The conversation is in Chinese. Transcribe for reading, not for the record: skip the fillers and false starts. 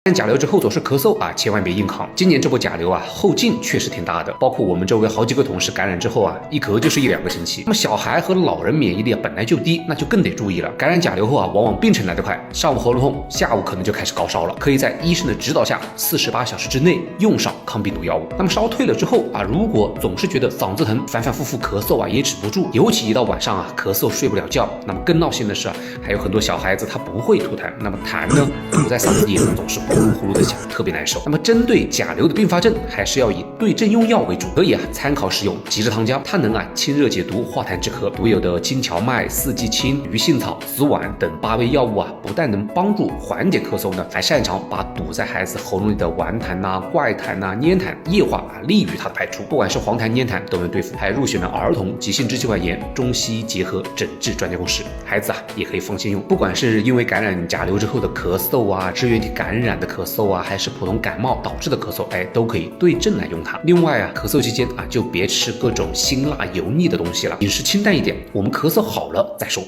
但甲流之后总是咳嗽啊，千万别硬扛。今年这波甲流啊，后劲确实挺大的，包括我们周围好几个同事感染之后啊，一咳就是1-2个星期。那么小孩和老人免疫力本来就低，那就更得注意了。感染甲流后啊，往往病程来得快，上午喉咙痛，下午可能就开始高烧了。可以在医生的指导下，48小时之内用上抗病毒药物。那么烧退了之后啊，如果总是觉得嗓子疼，反反复复咳嗽啊也止不住，尤其一到晚上啊，咳嗽睡不了觉。那么更闹心的是啊，还有很多小孩子他不会吐痰，那么痰呢堵在嗓子里总是呼噜呼噜的响，特别难受。那么针对甲流的并发症，还是要以对症用药为主，可以参考使用吉蔗糖浆，它能清热解毒、化痰止咳。独有的金荞麦、四季青、鱼腥草、紫菀等8味药物不但能帮助缓解咳嗽呢，还擅长把堵在孩子喉咙里的顽痰怪痰粘痰液化利于它的排出。不管是黄痰、粘痰都能对付，还入选了儿童急性支气管炎中西医结合诊治专家公示，孩子也可以放心用。不管是因为感染甲流之后的咳嗽支原体感染的咳嗽还是普通感冒导致的咳嗽，都可以对症来用它。另外咳嗽期间就别吃各种辛辣油腻的东西了，饮食清淡一点，我们咳嗽好了再说。